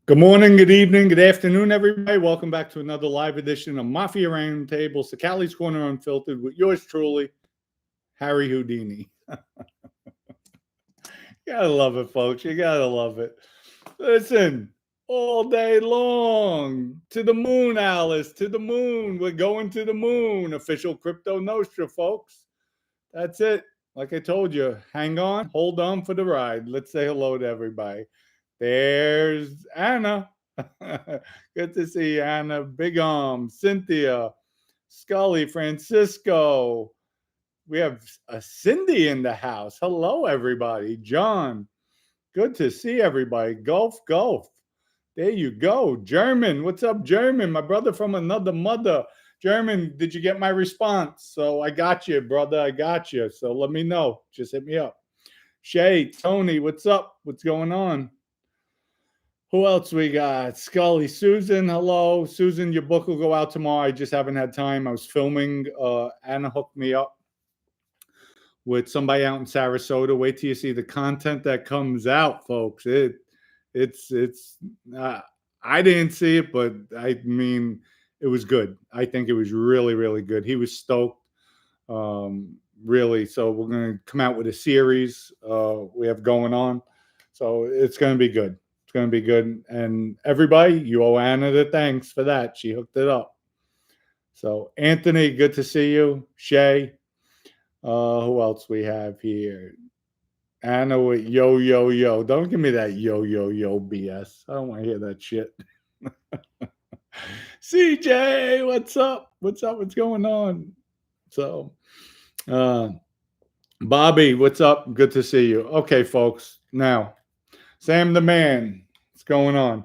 Good morning, good evening, good afternoon, everybody. Welcome back to another live edition of Mafia Roundtable, Sakali's Corner Unfiltered, with yours truly, Harry Houdini. You gotta love it, folks. You gotta love it. Listen, all day long. To the moon, Alice. To the moon. We're going to the moon. Official Crypto Nostra, folks. That's it. Like I told you, hang on, hold on for the ride. Let's say hello to everybody. There's Anna. Good to see you, Anna. Big Arm, Cynthia, Scully, Francisco. We have a Cindy in the house. Hello, everybody. John, good to see everybody. Golf. There you go. German, what's up, German? My brother from another mother. German, did you get my response? So I got you, brother. I got you. So let me know. Just hit me up. Shay, Tony, what's up? What's going on? Who else we got? Scully, Susan, hello. Susan, your book will go out tomorrow. I just haven't had time. I was filming. Anna hooked me up with somebody out in Sarasota. Wait till you see the content that comes out, folks. It's I didn't see it, but I mean, it was good. I think it was really, really good. He was stoked. Really. So we're going to come out with a series we have going on. So it's going to be good. It's going to be good. And everybody, you owe Anna the thanks for that. She hooked it up. So Anthony, good to see you. Shay, who else we have here? Anna with yo. Don't give me that yo BS. I don't want to hear that shit. CJ, what's up? What's going on? So, Bobby, what's up? Good to see you. Okay, folks. Now, Sam the man, what's going on?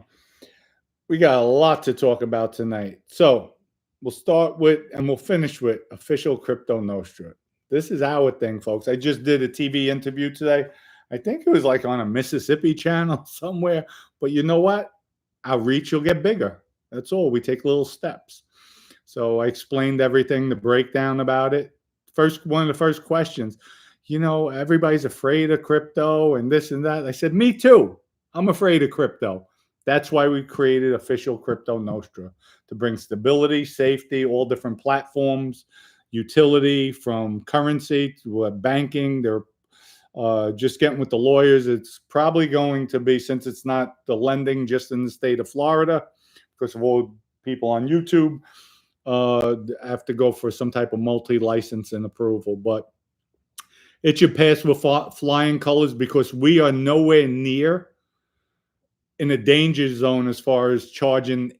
We got a lot to talk about tonight. So we'll start with and we'll finish with Official Crypto Nostra. This is our thing, folks. I just did a TV interview today. I think it was like on a Mississippi channel somewhere. But you know what? Our reach will get bigger. That's all. We take little steps. So I explained everything, the breakdown about it. One of the first questions, everybody's afraid of crypto and this and that. I said, me too. I'm afraid of crypto. That's why we created Official Crypto Nostra, to bring stability, safety, all different platforms, utility from currency to banking. They're just getting with the lawyers. It's probably going to be, since it's not the lending just in the state of Florida, because of all people on YouTube, have to go for some type of multi-license and approval. But it should pass with flying colors, because we are nowhere near in a danger zone as far as charging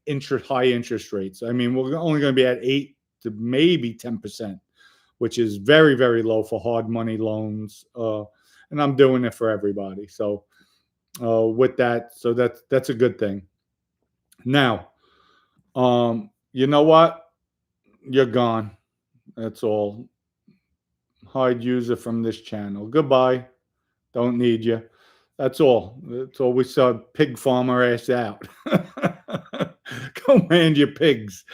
high interest rates. I mean, we're only going to be at 8 to maybe 10%, which is very, very low for hard money loans. And I'm doing it for everybody. So with that, so that's a good thing. Now, you know what? You're gone. That's all. Hard user from this channel. Goodbye. Don't need you. That's all. That's all. We saw. Pig farmer ass out. Go man your pigs.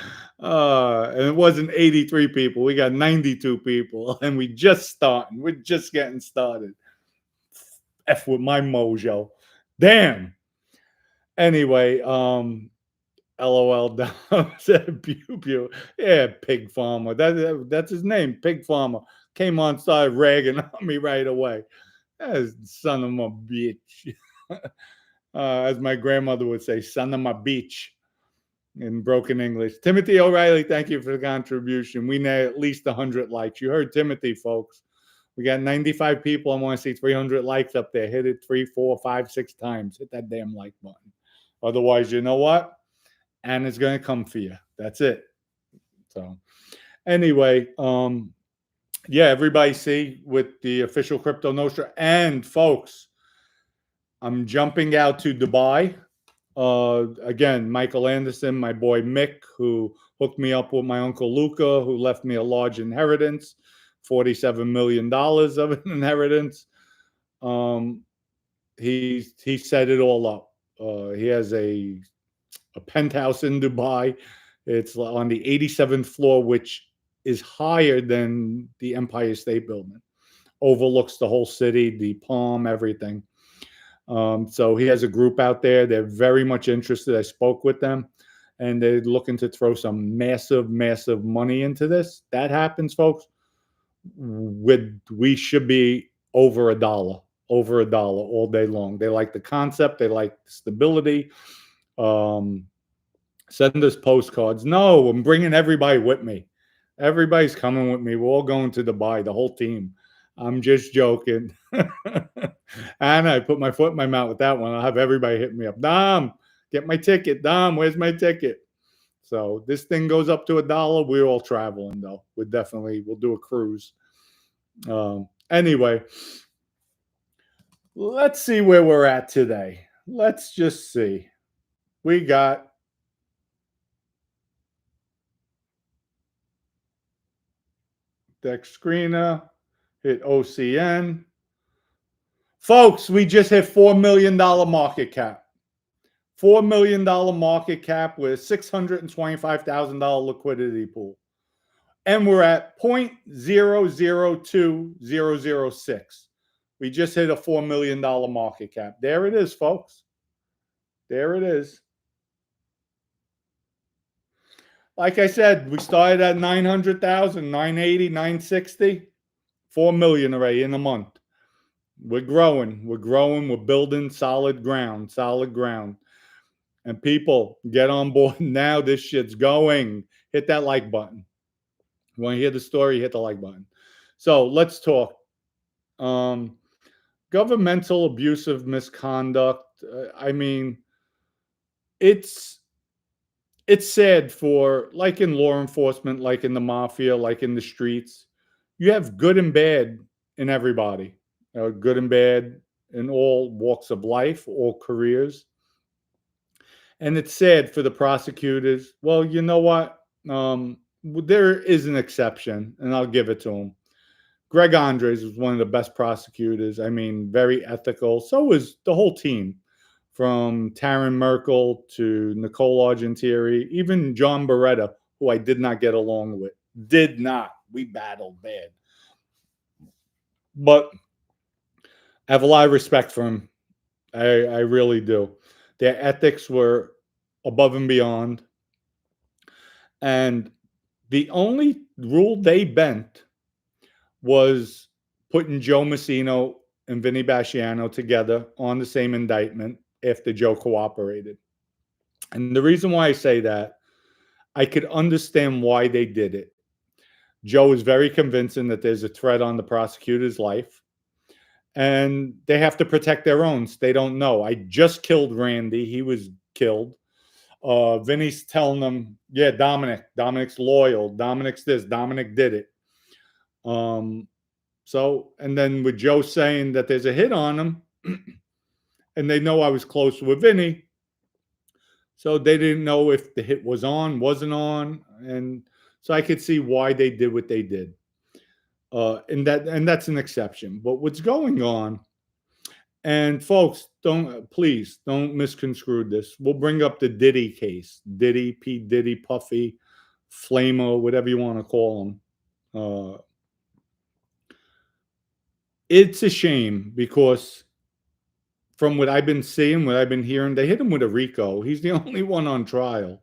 And it wasn't 83 people. We got 92 people. And we just starting. We're just getting started. F with my mojo. Damn. Anyway, LOL down. Pew. Yeah, pig farmer. That's his name, pig farmer. Came on, started ragging on me right away. That's son of a bitch. As my grandmother would say, son of a beach in broken English. Timothy O'Reilly, thank you for the contribution. We need at least 100 likes. You heard Timothy, folks. We got 95 people. I want to see 300 likes up there. Hit it 3, 4, 5, 6 times. Hit that damn like button. Otherwise, you know what? And it's going to come for you. That's it. So anyway, yeah, everybody see with the Official Crypto Nostra. And folks, I'm jumping out to Dubai. Again, Michael Anderson, my boy Mick, who hooked me up with my uncle Luca, who left me a large inheritance, $47 million of an inheritance. He set it all up. He has a penthouse in Dubai. It's on the 87th floor, which is higher than the Empire State Building. Overlooks the whole city, the Palm, everything. So he has a group out there. They're very much interested. I spoke with them, and they're looking to throw some massive, massive money into this. That happens, folks. We should be over a dollar all day long. They like the concept. They like the stability. Um, Send us postcards. No, I'm bringing everybody with me. Everybody's coming with me. We're all going to Dubai, the whole team. I'm just joking. And I put my foot in my mouth with that one. I'll have everybody hit me up. Dom, get my ticket. Dom, where's my ticket? So this thing goes up to a dollar. We're all traveling though. We'll do a cruise. Anyway, let's see where we're at today. Let's just see. We got Dex Screener, hit OCN. Folks, we just hit $4 million market cap. $4 million market cap with $625,000 liquidity pool. And we're at 0.002006. We just hit a $4 million market cap. There it is, folks. There it is. Like I said, we started at 900,000, 980, 960, 4 million already in a month. We're growing. We're building solid ground. And people, get on board now. This shit's going. Hit that like button. You want to hear the story? Hit the like button. So let's talk. Governmental, abusive, misconduct. I mean, it's sad for, like in law enforcement, like in the mafia, like in the streets. You have good and bad in everybody. Good and bad in all walks of life, all careers. And it's sad for the prosecutors. Well, you know what? There is an exception, and I'll give it to him. Greg Andres was one of the best prosecutors. I mean, very ethical. So was the whole team, from Taryn Merkel to Nicole Argentieri, even John Beretta, who I did not get along with. Did not. We battled bad. But I have a lot of respect for him. I really do. Their ethics were above and beyond. And the only rule they bent was putting Joe Massino and Vinny Basciano together on the same indictment after Joe cooperated. And the reason why I say that, I could understand why they did it. Joe is very convincing that there's a threat on the prosecutor's life, and they have to protect their own. They don't know. I just killed Randy. He was killed. Vinny's telling them, yeah, Dominic's loyal. Dominic's this. Dominic did it. So, and then with Joe saying that there's a hit on him, and they know I was close with Vinny, so they didn't know if the hit was on, wasn't on, and so I could see why they did what they did. And that's an exception. But what's going on, and folks, please don't misconstrue this. We'll bring up the Diddy case, Diddy, P. Diddy, Puffy, Flamer, whatever you want to call him. It's a shame because from what I've been seeing, what I've been hearing, they hit him with a RICO. He's the only one on trial.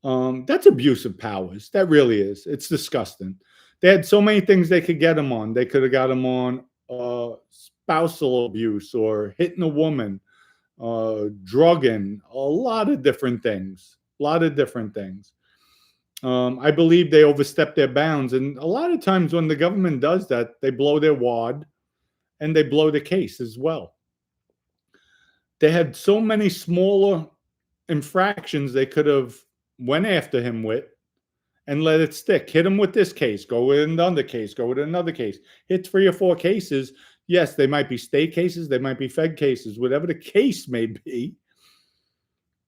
That's abuse of powers. That really is. It's disgusting. They had so many things they could get him on. They could have got him on spousal abuse or hitting a woman, drugging, a lot of different things. I believe they overstepped their bounds. And a lot of times when the government does that, they blow their wad and they blow the case as well. They had so many smaller infractions they could have went after him with and let it stick. Hit him with this case, go with another case, go with another case. Hit 3 or 4 cases. Yes, they might be state cases, they might be Fed cases, whatever the case may be.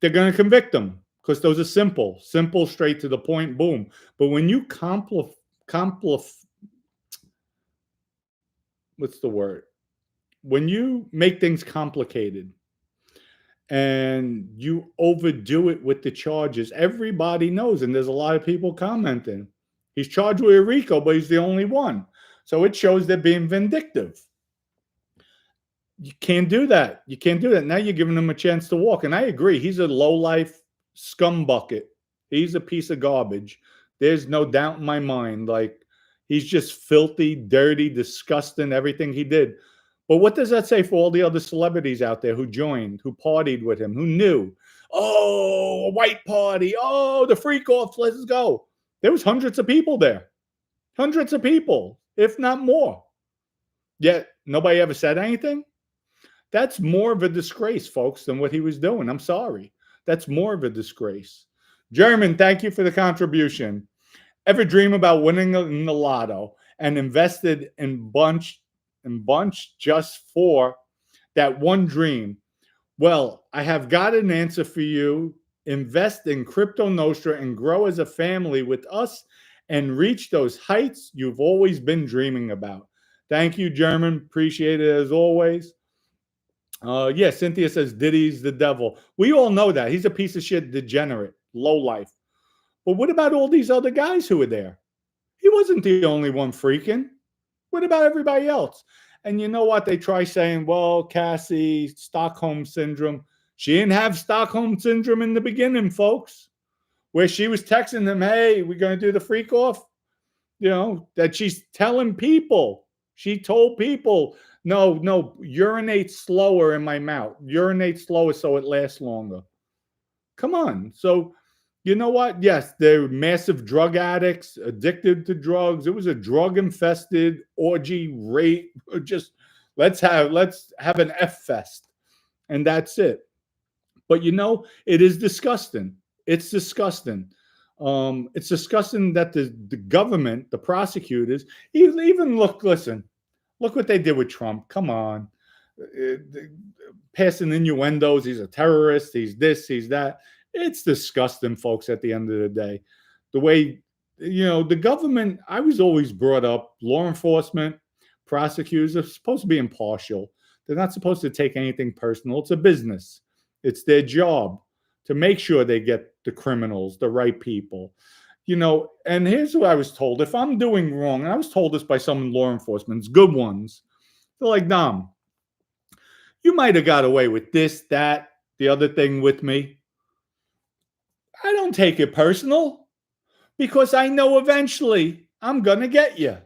They're going to convict them because those are simple, straight to the point, boom. But when you what's the word? When you make things complicated and you overdo it with the charges, everybody knows, and there's a lot of people commenting, he's charged with a RICO, but he's the only one. So it shows they're being vindictive. You can't do that. You can't do that. Now you're giving him a chance to walk. And I agree. He's a low-life scum bucket. He's a piece of garbage. There's no doubt in my mind. Like, he's just filthy, dirty, disgusting, everything he did. But what does that say for all the other celebrities out there who joined, who partied with him, who knew? Oh, a white party. Oh, the freak off. Let's go. There was hundreds of people there. Hundreds of people, if not more. Yet nobody ever said anything. That's more of a disgrace, folks, than what he was doing. I'm sorry. That's more of a disgrace. German, thank you for the contribution. Ever dream about winning in the lotto and invested in bunch just for that one dream? Well, I have got an answer for you. Invest in Crypto Nostra and grow as a family with us and reach those heights you've always been dreaming about. Thank you, German. Appreciate it as always. Yeah, Cynthia says Diddy's the devil. We all know that. He's a piece of shit, degenerate, low life. But what about all these other guys who were there? He wasn't the only one freaking. What about everybody else? And you know what? They try saying, well, Cassie, Stockholm Syndrome. She didn't have Stockholm Syndrome in the beginning, folks, where she was texting them, hey, we're going to do the freak off. You know, that she's telling people. She told people, no, urinate slower in my mouth. Urinate slower so it lasts longer. Come on. So, you know what? Yes, they're massive drug addicts, addicted to drugs. It was a drug-infested orgy, rape. Just let's have an F fest, and that's it. But you know, it is disgusting. It's disgusting. It's disgusting that the government, the prosecutors, even look what they did with Trump. Come on. Passing innuendos. He's a terrorist. He's this, he's that. It's disgusting, folks, at the end of the day. The way, the government, I was always brought up, law enforcement, prosecutors are supposed to be impartial. They're not supposed to take anything personal. It's a business. It's their job to make sure they get the criminals, the right people. And here's what I was told. If I'm doing wrong, and I was told this by some law enforcement, good ones, they're like, Dom, you might have got away with this, that, the other thing with me. I don't take it personal because I know eventually I'm going to get you.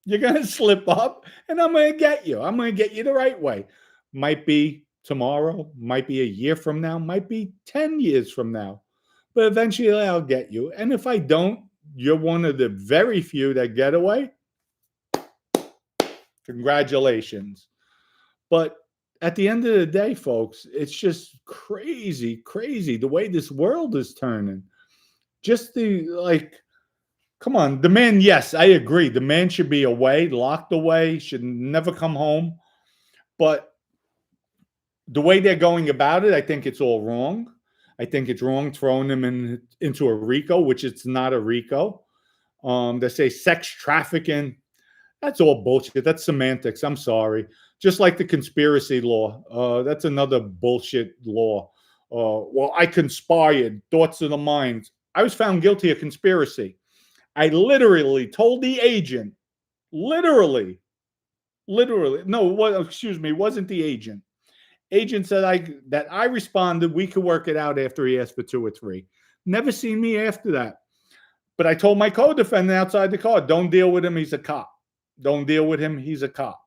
You're going to slip up and I'm going to get you. I'm going to get you the right way. Might be tomorrow, might be a year from now, might be 10 years from now. But eventually I'll get you. And if I don't, you're one of the very few that get away. Congratulations. But at the end of the day, folks, it's just crazy, crazy the way this world is turning. Just come on, the man, yes, I agree. The man should be away, locked away, should never come home. But the way they're going about it, I think it's all wrong. I think it's wrong throwing him into a RICO, which it's not a RICO. They say sex trafficking. That's all bullshit. That's semantics. I'm sorry. Just like the conspiracy law. That's another bullshit law. Well, I conspired. Thoughts of the mind. I was found guilty of conspiracy. I literally told the agent, literally, no, excuse me, it wasn't the agent. Agent said that I responded, we could work it out after he asked for 2 or 3. Never seen me after that. But I told my co-defendant outside the car, don't deal with him, he's a cop. Don't deal with him, he's a cop.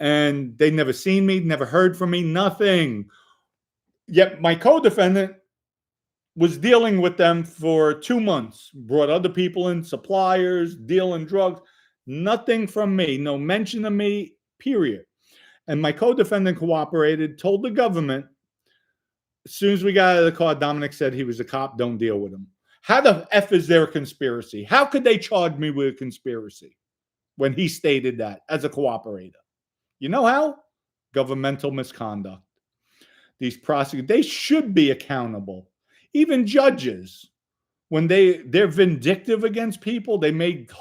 And they never seen me, never heard from me, nothing. Yet my co-defendant was dealing with them for 2 months, brought other people in, suppliers, dealing drugs, nothing from me, no mention of me, period. And my co-defendant cooperated, told the government, as soon as we got out of the car, Dominic said he was a cop, don't deal with him. How the F is there a conspiracy? How could they charge me with a conspiracy when he stated that as a cooperator? You know how? Governmental misconduct. These prosecutors, they should be accountable. Even judges, when they're vindictive against people, they make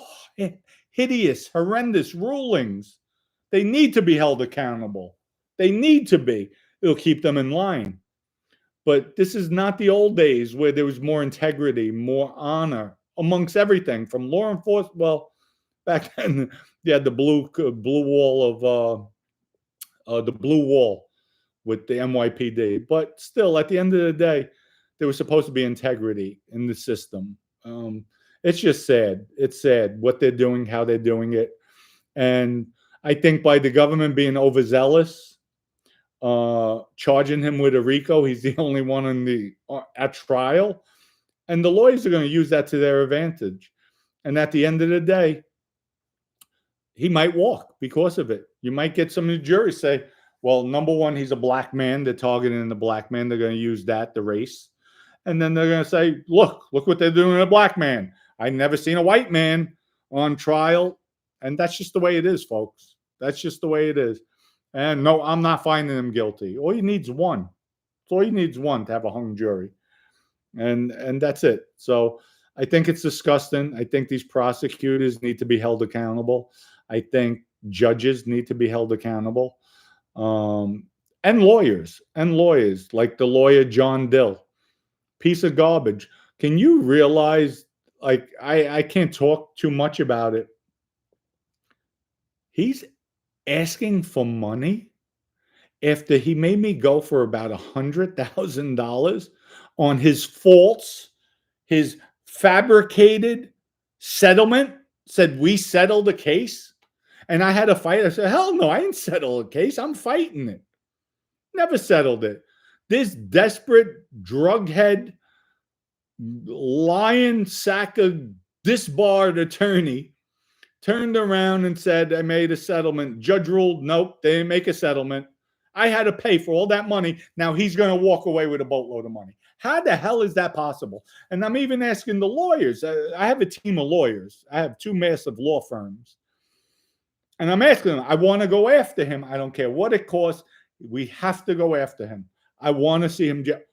hideous, horrendous rulings. They need to be held accountable. They need to be. It'll keep them in line. But this is not the old days where there was more integrity, more honor amongst everything from law enforcement. Well, back then you had the blue wall the blue wall with the NYPD. But still, at the end of the day, there was supposed to be integrity in the system. It's just sad. It's sad what they're doing, how they're doing it. And I think by the government being overzealous, charging him with a RICO, he's the only one in the at trial. And the lawyers are going to use that to their advantage. And at the end of the day, he might walk because of it. You might get some of the jury say, well, number one, he's a black man. They're targeting the black man. They're going to use that, the race. And then they're going to say, look what they're doing to a black man. I never seen a white man on trial. And that's just the way it is, folks. That's just the way it is. And no, I'm not finding him guilty. All you need is one. All you need is one to have a hung jury. And that's it. So I think it's disgusting. I think these prosecutors need to be held accountable. I think judges need to be held accountable. And lawyers, like the lawyer John Dill. Piece of garbage. Can you realize, like, I can't talk too much about it. He's asking for money after he made me go for about $100,000 on his false, his fabricated settlement. Said we settled the case. And I had a fight. I said, hell no, I didn't settle a case. I'm fighting it. Never settled it. This desperate drughead, lion sack of disbarred attorney turned around and said, I made a settlement. Judge ruled, nope, they didn't make a settlement. I had to pay for all that money. Now he's going to walk away with a boatload of money. How the hell is that possible? And I'm even asking the lawyers. I have a team of lawyers. I have two massive law firms. And I'm asking them, I want to go after him. I don't care what it costs. We have to go after him. I want to see him get.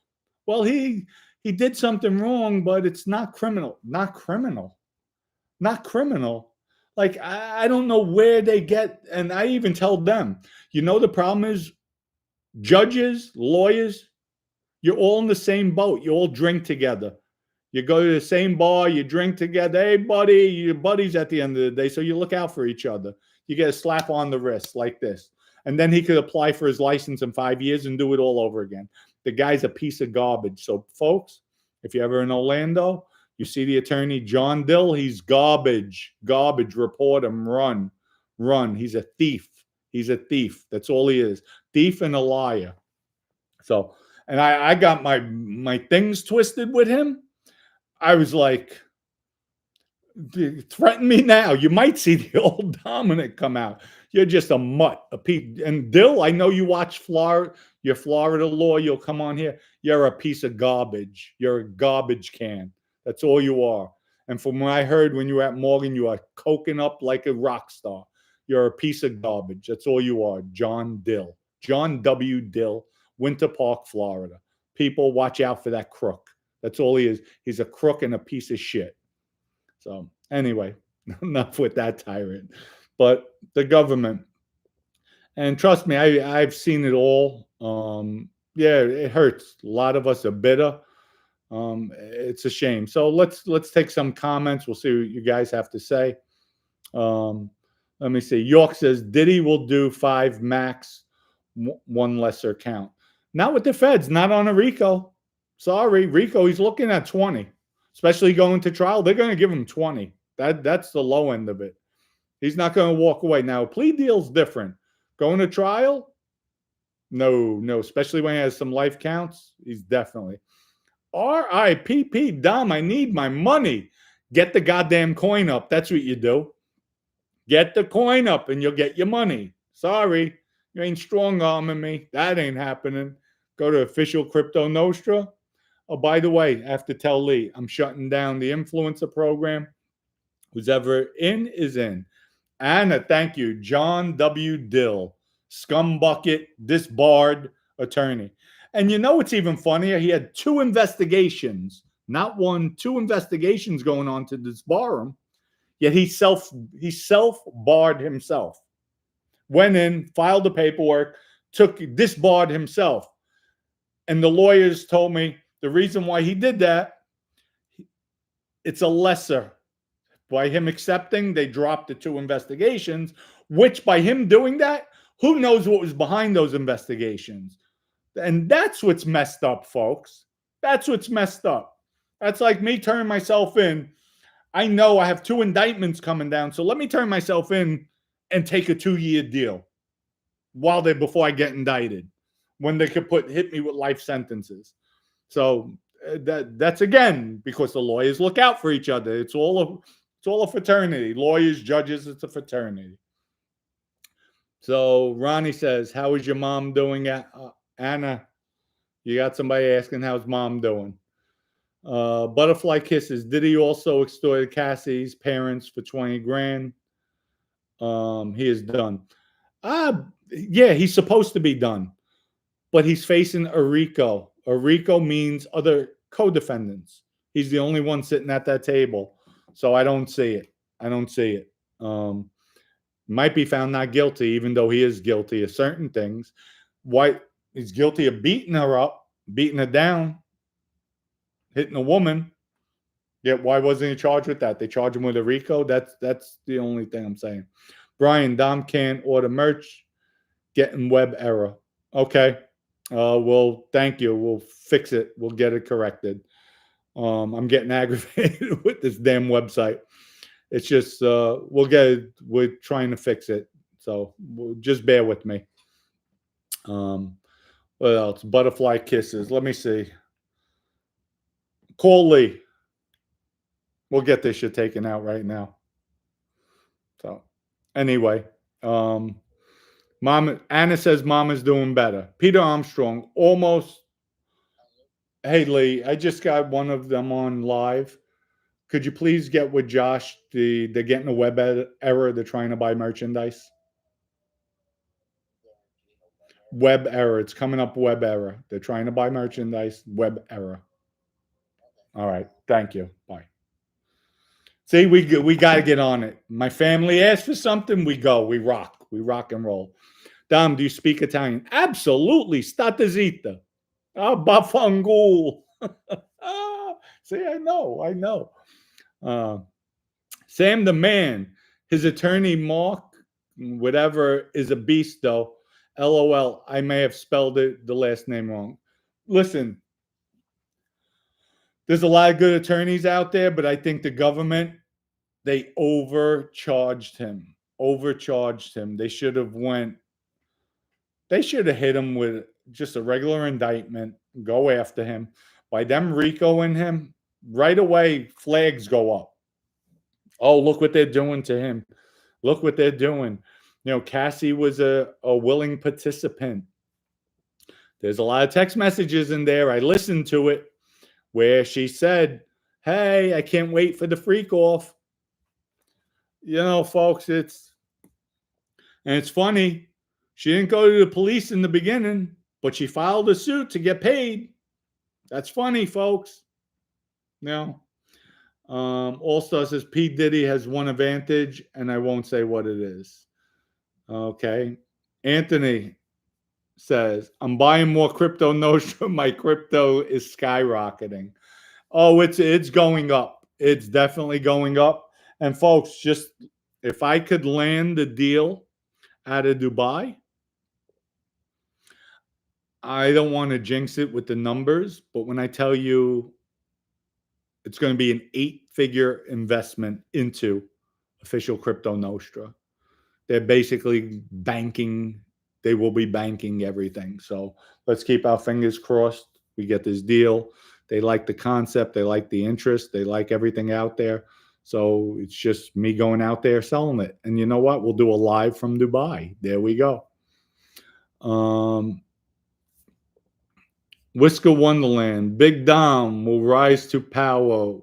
Well, he did something wrong, but it's not criminal. Not criminal. Not criminal. Like, I don't know where they get. And I even tell them, you know, the problem is judges, lawyers, you're all in the same boat. You all drink together. You go to the same bar, you drink together. Hey, buddy, you're buddies at the end of the day. So you look out for each other. You get a slap on the wrist like this. And then he could apply for his license in 5 years and do it all over again. The guy's a piece of garbage. So, folks, if you're ever in Orlando, you see the attorney, John Dill, he's garbage. Garbage. Report him. Run. Run. He's a thief. He's a thief. That's all he is. Thief and a liar. So, and I got my things twisted with him. I was like, threaten me now. You might see the old Dominic come out. You're just a mutt, a piece. And Dill, I know you watch Florida, your Florida law. You'll come on here. You're a piece of garbage. You're a garbage can. That's all you are. And from what I heard when you were at Morgan, you are coking up like a rock star. You're a piece of garbage. That's all you are. John Dill. John W. Dill, Winter Park, Florida. People, watch out for that crook. That's all he is. He's a crook and a piece of shit. So anyway, enough with that tyrant. But the government, and trust me, I've seen it all. Yeah, it hurts. A lot of us are bitter. It's a shame. So let's take some comments. We'll see what you guys have to say. Let me see. York says Diddy will do 5 max, 1 lesser count. Not with the feds. Not on a RICO. Sorry, RICO. He's looking at 20. Especially going to trial, they're going to give him 20. That's the low end of it. He's not going to walk away. Now, a plea deal's different. Going to trial? No. Especially when he has some life counts, he's definitely. R.I.P.P. Dom, I need my money. Get the goddamn coin up. That's what you do. Get the coin up and you'll get your money. Sorry, you ain't strong arming me. That ain't happening. Go to official Crypto Nostra. Oh, by the way, I have to tell Lee, I'm shutting down the influencer program. Who's ever in is in. And thank you, John W. Dill, scumbucket, disbarred attorney. And you know what's even funnier? He had 2 investigations, not 1, 2 investigations going on to disbar him. Yet he self-barred himself. Went in, filed the paperwork, disbarred himself. And the lawyers told me, the reason why he did that, it's a lesser. By him accepting, they dropped the 2 investigations, which by him doing that Who knows what was behind those investigations? And that's what's messed up, folks. That's what's messed up. That's like me turning myself in. I know I have 2 indictments coming down, so let me turn myself in and take a 2-year deal before I get indicted, when they could hit me with life sentences. So that's again because the lawyers look out for each other. It's all a fraternity. Lawyers, judges, it's a fraternity. So Ronnie says, "How is your mom doing?" Anna, you got somebody asking how's mom doing. Butterfly Kisses. Diddy also extorted Cassie's parents for 20 grand. He is done. Yeah, he's supposed to be done, but he's facing a RICO. A RICO means other co-defendants. He's the only one sitting at that table, so I don't see it. I don't see it. Might be found not guilty, even though he is guilty of certain things. Why he's guilty of beating her up, beating her down, hitting a woman. Yet why wasn't he charged with that? They charge him with a RICO. That's the only thing I'm saying. Brian, Dom can't order merch. Getting web error. Okay. Well, thank you. We'll fix it. We'll get it corrected. I'm getting aggravated with this damn website. It's just we're trying to fix it. So just bear with me. What else? Butterfly Kisses. Let me see. Call Lee. We'll get this shit taken out right now. So anyway, Anna says mom is doing better. Peter Armstrong, almost. Hey Lee, I just got one of them on live. Could you please get with Josh? They're getting a web error. They're trying to buy merchandise. Web error. It's coming up web error. They're trying to buy merchandise. Web error. All right. Thank you. Bye. See, we got to get on it. My family asks for something, we go. We rock and roll. Dom, do you speak Italian? Absolutely. Stata zita. Bafangul. See, I know. Sam the man, his attorney Mark, whatever, is a beast though. LOL. I may have spelled the last name wrong. Listen, there's a lot of good attorneys out there, but I think the government, they overcharged him. They should have hit him with just a regular indictment, go after him. By them RICOing him, right away, flags go up. Oh, look what they're doing to him. Look what they're doing. Cassie was a willing participant. There's a lot of text messages in there. I listened to it where she said, "Hey, I can't wait for the freak off." Folks, it's funny. She didn't go to the police in the beginning, but she filed a suit to get paid. That's funny, folks. Also says P. Diddy has one advantage, and I won't say what it is. Okay. Anthony says, I'm buying more crypto Nostra. My crypto is skyrocketing. Oh, it's going up. It's definitely going up. And folks, just if I could land the deal out of Dubai, I don't want to jinx it with the numbers, but when I tell you it's going to be an 8-figure investment into official crypto Nostra, they're basically banking. They will be banking everything. So let's keep our fingers crossed. We get this deal. They like the concept. They like the interest. They like everything out there. So it's just me going out there selling it. And you know what? We'll do a live from Dubai. There we go. Whisker Wonderland. Big Dom will rise to power.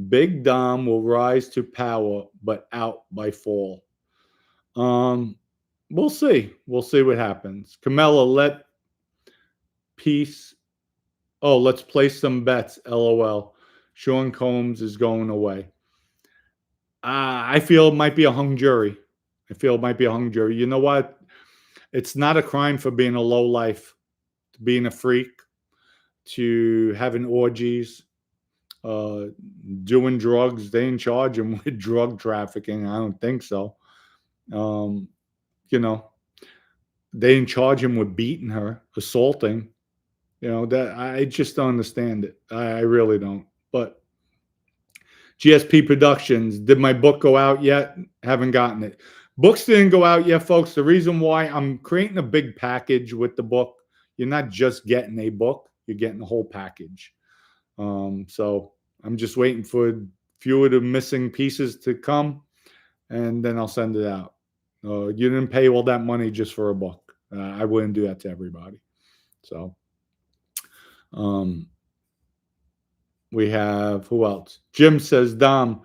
Big Dom will rise to power, but out by fall. We'll see. We'll see what happens. Camilla, let's place some bets. LOL. Sean Combs is going away. I feel it might be a hung jury. You know what? It's not a crime for being a lowlife, being a freak, to having orgies, doing drugs. They didn't charge him with drug trafficking. I don't think so. They didn't charge him with beating her, assaulting. That I just don't understand it. I really don't. But GSP Productions, did my book go out yet? Haven't gotten it. Books didn't go out yet, folks. The reason why I'm creating a big package with the book, you're not just getting a book, you're getting the whole package. So I'm just waiting for a few of the missing pieces to come, and then I'll send it out. You didn't pay all that money just for a book. I wouldn't do that to everybody. So we have, who else? Jim says, Dom,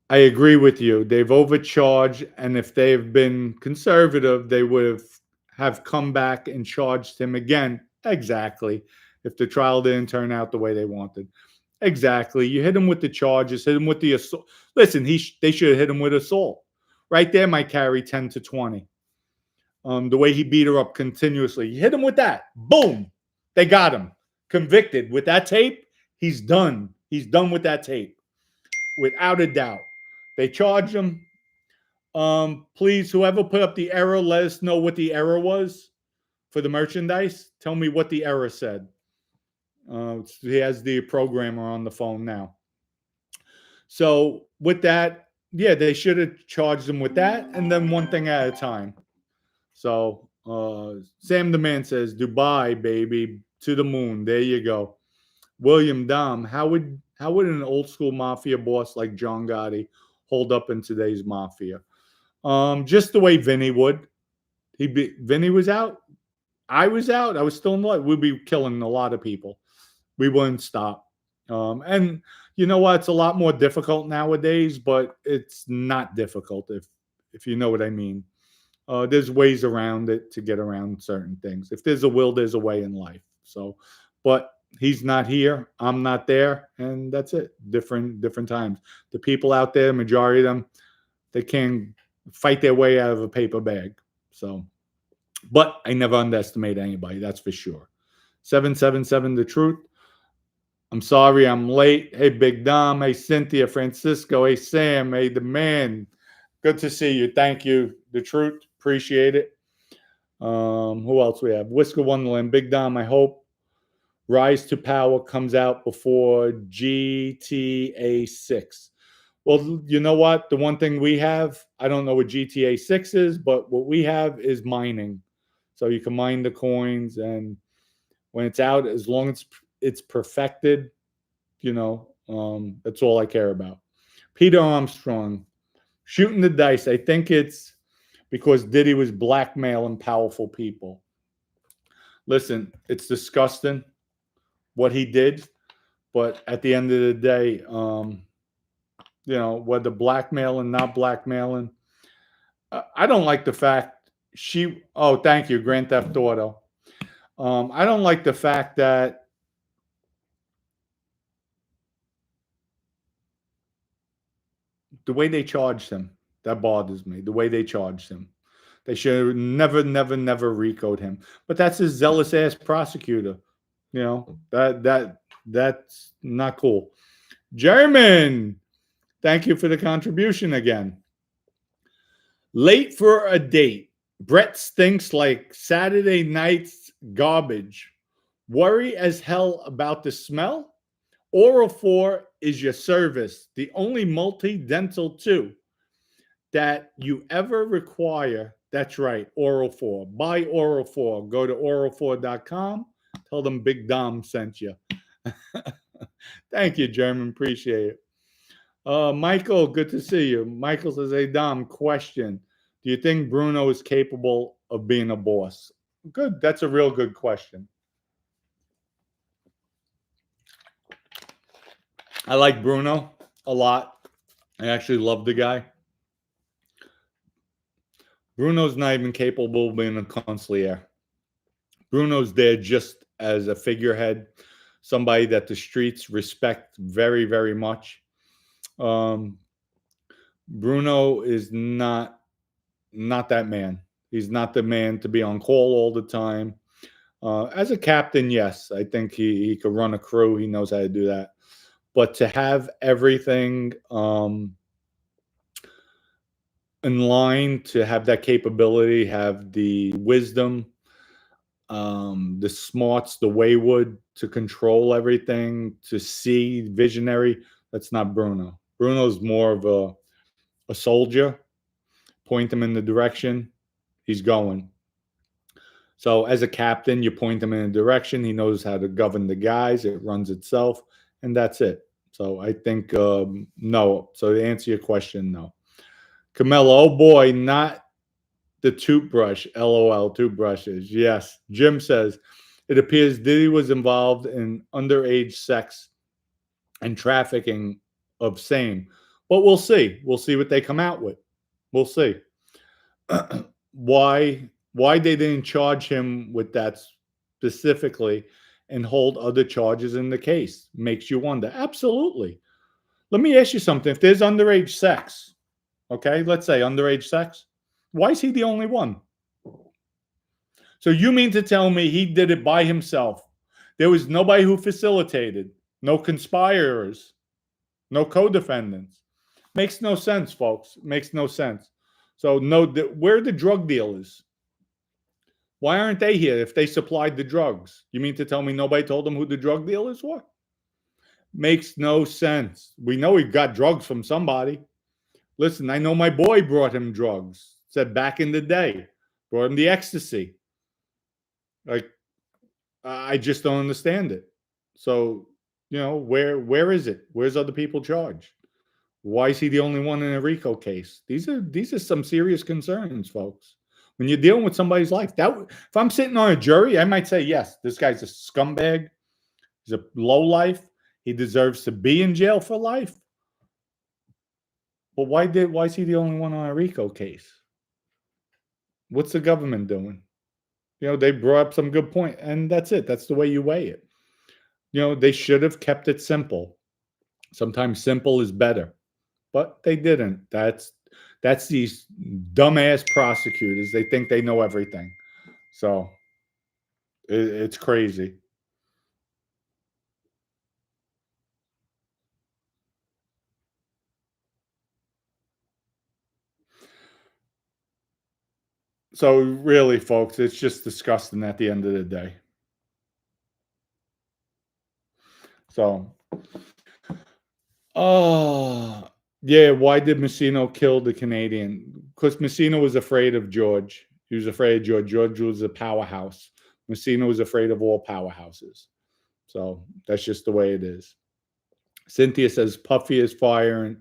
I agree with you. They've overcharged, and if they've been conservative, they would have come back and charged him again. Exactly. If the trial didn't turn out the way they wanted. Exactly. You hit him with the charges, hit him with the assault. Listen, they should have hit him with assault. Right there might carry 10 to 20. The way he beat her up continuously. You hit him with that. Boom. They got him. Convicted. With that tape, he's done. He's done with that tape. Without a doubt. They charged him. Please, whoever put up the error, let us know what the error was for the merchandise. Tell me what the error said. He has the programmer on the phone now. So with that, yeah, they should have charged him with that, and then one thing at a time. So Sam the Man says, Dubai, baby, to the moon. There you go. William Dom, how would an old school mafia boss like John Gotti hold up in today's mafia? Just the way Vinny would. Vinny was out. I was out. I was still in life. We'd be killing a lot of people. We wouldn't stop. And you know what? It's a lot more difficult nowadays, but it's not difficult if you know what I mean. There's ways around it to get around certain things. If there's a will, there's a way in life. So, but he's not here. I'm not there, and that's it. Different times. The people out there, majority of them, they can fight their way out of a paper bag. So, but I never underestimate anybody. That's for sure. 777 The Truth. I'm sorry I'm late. Hey, Big Dom. Hey, Cynthia, Francisco. Hey, Sam. Hey, the man. Good to see you. Thank you. The Truth. Appreciate it. Who else we have? Whisker Wonderland. Big Dom, I hope Rise to Power comes out before GTA 6. Well, you know what? The one thing we have, I don't know what GTA 6 is, but what we have is mining. So you can mine the coins, and when it's out, as long as it's perfected, that's all I care about. Peter Armstrong, shooting the dice. I think it's because Diddy was blackmailing powerful people. Listen, it's disgusting what he did, but at the end of the day, whether blackmailing, not blackmailing, I don't like the fact thank you, Grand Theft Auto. I don't like the fact that the way they charged him, that bothers me. The way they charged him. They should have never RICO'd him. But that's his zealous ass prosecutor. That's not cool. German, thank you for the contribution again. Late for a date. Brett stinks like Saturday night's garbage. Worry as hell about the smell? Oral 4 is your service, the only multi-dental 2 that you ever require. That's right, Oral 4. Buy Oral 4. Go to oral4.com. Tell them Big Dom sent you. Thank you, German. Appreciate it. Michael, good to see you. Michael says, hey, Dom, question. Do you think Bruno is capable of being a boss? Good. That's a real good question. I like Bruno a lot. I actually love the guy. Bruno's not even capable of being a consigliere. Bruno's there just as a figurehead, somebody that the streets respect very, very much. Bruno is not that man. He's not the man to be on call all the time. As a captain, yes, I think he could run a crew. He knows how to do that. But to have everything in line to have that capability, have the wisdom, the smarts, the wayward to control everything, to see visionary. That's not Bruno. Bruno's more of a soldier. Point him in the direction, he's going. So as a captain, you point him in a direction. He knows how to govern the guys. It runs itself, and that's it. So I think no. So to answer your question, no. Camelo, oh boy, not the toothbrush. LOL, toothbrushes. Yes. Jim says it appears Diddy was involved in underage sex and trafficking of same. But we'll see. We'll see what they come out with. We'll see. Why they didn't charge him with that specifically and hold other charges in the case makes you wonder. Absolutely. Let me ask you something. If there's underage sex, okay, let's say underage sex, why is he the only one? So you mean to tell me he did it by himself? There was nobody who facilitated, no conspirators, no co-defendants. Makes no sense, folks. Makes no sense. So no, where are the drug dealers? Why aren't they here if they supplied the drugs? You mean to tell me nobody told them who the drug dealers were? Makes no sense. We know he got drugs from somebody. Listen, I know my boy brought him drugs. Said back in the day, brought him the ecstasy. Like, I just don't understand it. So, where is it? Where's other people charged? Why is he the only one in a RICO case? These are some serious concerns, folks. When you're dealing with somebody's life, if I'm sitting on a jury, I might say, yes, this guy's a scumbag. He's a low life. He deserves to be in jail for life. But why is he the only one on a RICO case? What's the government doing? They brought up some good point, and that's it. That's the way you weigh it. They should have kept it simple. Sometimes simple is better, but they didn't. That's these dumbass prosecutors. They think they know everything. So it's crazy. So really, folks, it's just disgusting at the end of the day. So, oh, yeah, why did Messino kill the Canadian? Because Messino was afraid of George. He was afraid of George. George was a powerhouse. Messino was afraid of all powerhouses. So that's just the way it is. Cynthia says Puffy is firing.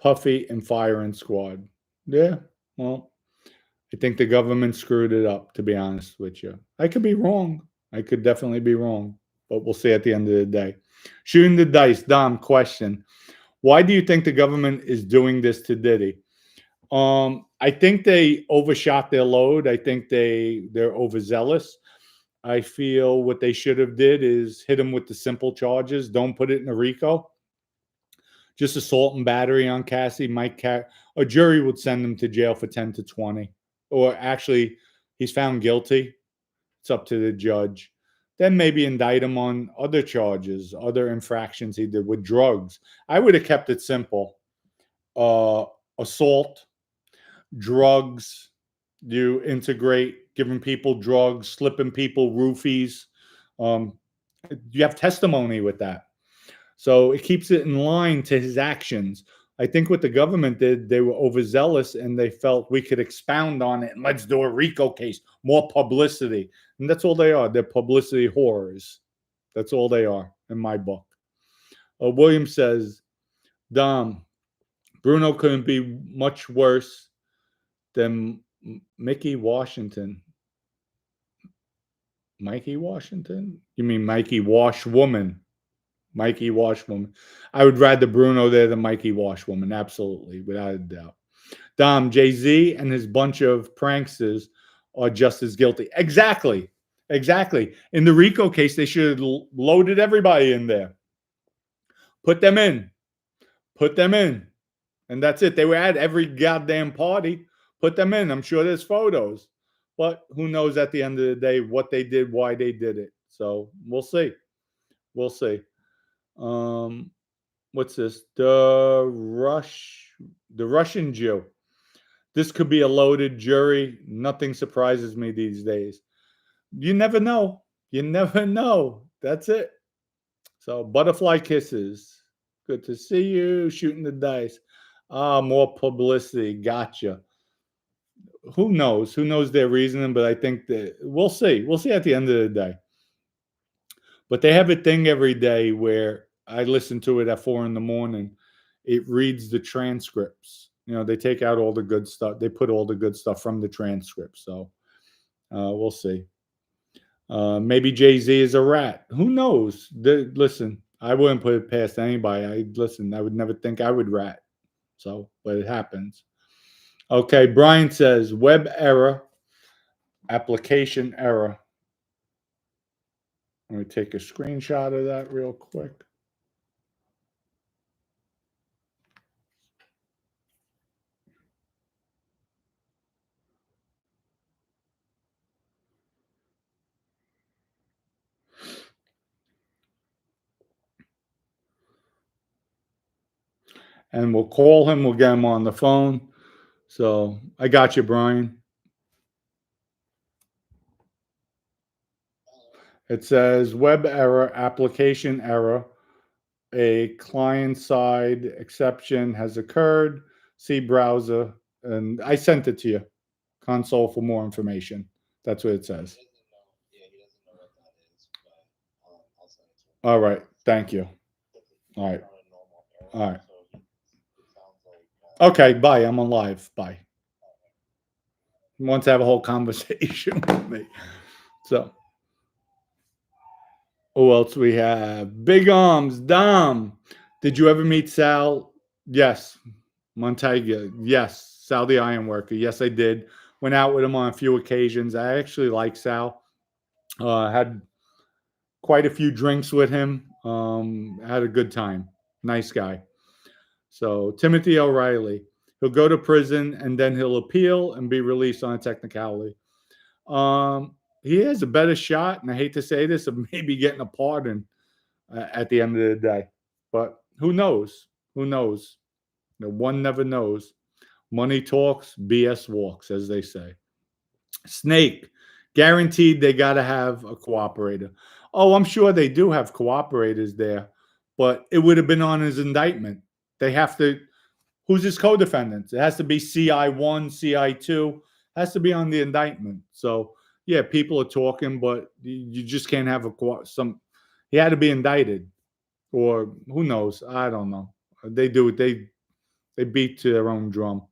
Puffy and firing squad. Yeah, well, I think the government screwed it up, to be honest with you. I could be wrong. I could definitely be wrong, but we'll see at the end of the day. Shooting the dice, Dom, question. Why do you think the government is doing this to Diddy? I think they overshot their load. I think they're overzealous. I feel what they should have did is hit him with the simple charges. Don't put it in a RICO. Just assault and battery on Cassie. A jury would send him to jail for 10 to 20. Or actually, he's found guilty. It's up to the judge. Then maybe indict him on other charges, other infractions he did with drugs. I would have kept it simple. Assault, drugs, you integrate giving people drugs, slipping people roofies. You have testimony with that. So it keeps it in line to his actions. I think what the government did, they were overzealous and they felt we could expound on it and let's do a RICO case, more publicity. And that's all they are. They're publicity whores. That's all they are in my book. William says, Dom, Bruno couldn't be much worse than Mickey Washington. Mikey Washington? You mean Mikey Washwoman? Mikey Washwoman. I would rather Bruno there than Mikey Washwoman. Absolutely, without a doubt. Dom, Jay-Z and his bunch of pranksters are just as guilty. Exactly. Exactly. In the RICO case, they should have loaded everybody in there. Put them in. Put them in. And that's it. They were at every goddamn party. Put them in. I'm sure there's photos. But who knows at the end of the day what they did, why they did it. So we'll see. We'll see. What's this? The Russian Jew. This could be a loaded jury. Nothing surprises me these days. You never know. You never know. That's it. So, butterfly kisses. Good to see you. Shooting the dice. More publicity. Gotcha. Who knows? Who knows their reasoning? But I think that we'll see. We'll see at the end of the day. But they have a thing every day where I listen to it at 4 in the morning. It reads the transcripts. They take out all the good stuff. They put all the good stuff from the transcript. So we'll see. Maybe Jay-Z is a rat. Who knows? Listen, I wouldn't put it past anybody. I would never think I would rat. So, but it happens. Okay, Brian says web error, application error. Let me take a screenshot of that real quick. And we'll call him. We'll get him on the phone. So I got you, Brian. It says web error, application error. A client-side exception has occurred. See browser. And I sent it to you. Console for more information. That's what it says. All right. Thank you. All right. All right. Okay. Bye. I'm on live. Bye. He wants to have a whole conversation with me. So, who else we have? Big Arms, Dom. Did you ever meet Sal? Yes. Montaiga. Yes. Sal the Ironworker. Yes, I did. Went out with him on a few occasions. I actually like Sal. Had quite a few drinks with him. Had a good time. Nice guy. So Timothy O'Reilly. He'll go to prison and then he'll appeal and be released on a technicality. He has a better shot, and I hate to say this, of maybe getting a pardon at the end of the day. But who knows? Who knows? One never knows. Money talks, BS walks, as they say. Snake, guaranteed they got to have a cooperator. Oh, I'm sure they do have cooperators there, but it would have been on his indictment. They have to. Who's his co-defendants? It has to be CI1, CI2. Has to be on the indictment. So yeah, people are talking, but you just can't have some. He had to be indicted, or who knows? I don't know. They do it. They beat to their own drum.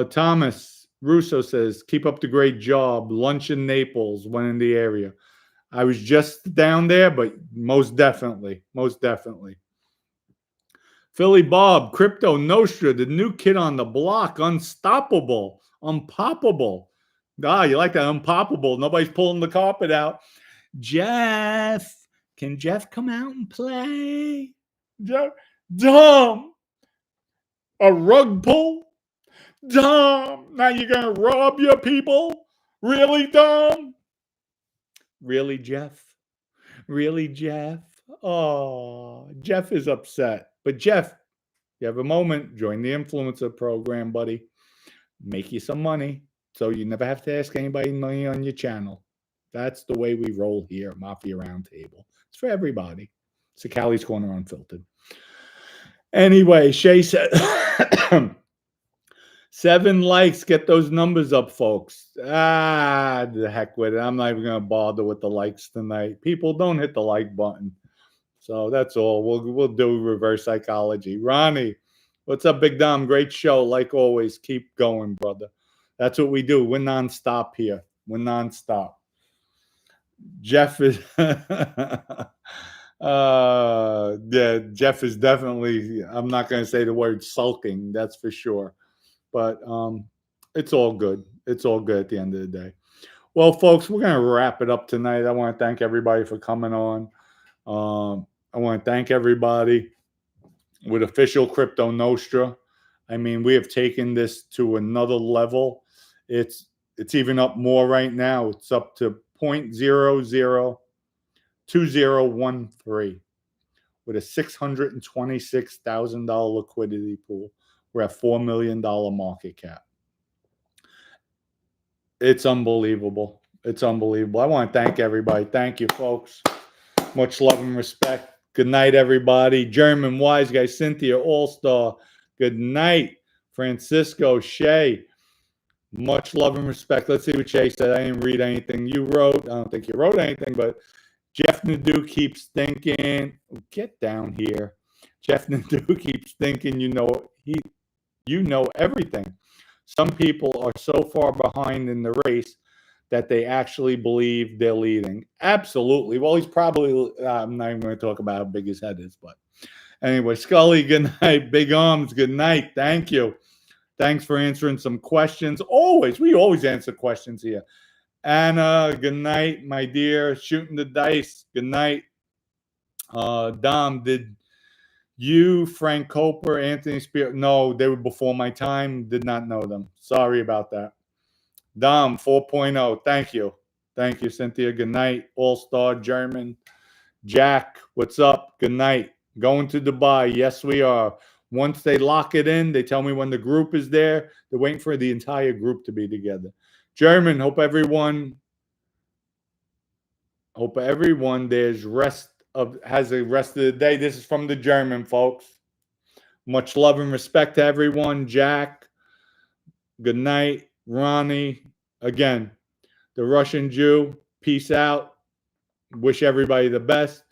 Thomas Russo says, "Keep up the great job. Lunch in Naples when in the area." I was just down there, but most definitely. Philly Bob, Crypto Nostra, the new kid on the block, unstoppable, unpoppable. You like that, unpoppable. Nobody's pulling the carpet out. Jeff, can Jeff come out and play? Jeff, Dom, a rug pull? Dom, now you're going to rob your people? Really, Dom? Really, Jeff? Really, Jeff? Oh, Jeff is upset. But Jeff, you have a moment, join the influencer program, buddy. Make you some money so you never have to ask anybody money on your channel. That's the way we roll here at Mafia Roundtable. It's for everybody. It's a Callie's Corner Unfiltered. Anyway, Shay said 7 likes. Get those numbers up, folks. The heck with it. I'm not even going to bother with the likes tonight. People, don't hit the like button. So that's all. We'll do reverse psychology. Ronnie, what's up, Big Dom? Great show. Like always, keep going, brother. That's what we do. We're nonstop here. We're nonstop. Jeff is Jeff is definitely, I'm not going to say the word sulking, that's for sure. But it's all good. It's all good at the end of the day. Well, folks, we're going to wrap it up tonight. I want to thank everybody for coming on. I want to thank everybody with official Crypto Nostra. I mean, we have taken this to another level. It's even up more right now. It's up to 0.002013 with a $626,000 liquidity pool. We're at $4 million market cap. It's unbelievable. It's unbelievable. I want to thank everybody. Thank you, folks. Much love and respect. Good night, everybody. German Wise Guy, Cynthia All Star. Good night, Francisco Shea. Much love and respect. Let's see what Shay said. I didn't read anything you wrote. I don't think you wrote anything, but Jeff Nadeau keeps thinking. Get down here. Jeff Nadeau keeps thinking you know everything. Some people are so far behind in the race that they actually believe they're leading. Absolutely. Well, he's probably, I'm not even going to talk about how big his head is, but anyway, Scully, good night. Big Arms, good night. Thank you. Thanks for answering some questions. We always answer questions here. Anna, good night, my dear. Shooting the dice, good night. Dom, did you, Frank Coper, Anthony Spear? No, they were before my time. Did not know them. Sorry about that. Dom 4.0. Thank you. Thank you, Cynthia. Good night. All-Star German. Jack, what's up? Good night. Going to Dubai. Yes, we are. Once they lock it in, they tell me when the group is there. They're waiting for the entire group to be together. German, hope everyone has a rest of the day. This is from the German, folks. Much love and respect to everyone. Jack, good night. Ronnie, again, the Russian Jew, peace out. Wish everybody the best.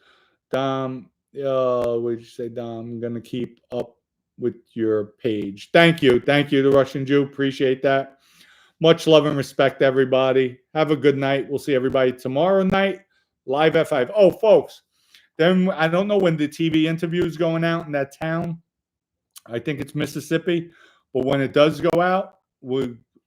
Dom, what did you say, Dom? I'm going to keep up with your page. Thank you. Thank you, the Russian Jew. Appreciate that. Much love and respect, everybody. Have a good night. We'll see everybody tomorrow night, live at 5. Oh, folks, then I don't know when the TV interview is going out in that town. I think it's Mississippi. But when it does go out,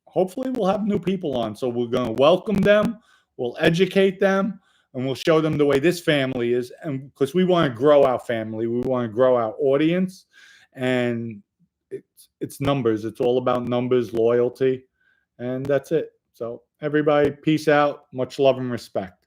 hopefully we'll have new people on. So we're going to welcome them. We'll educate them. And we'll show them the way this family is. And because we want to grow our family. We want to grow our audience. And it's numbers. It's all about numbers, loyalty. And that's it. So everybody, peace out. Much love and respect.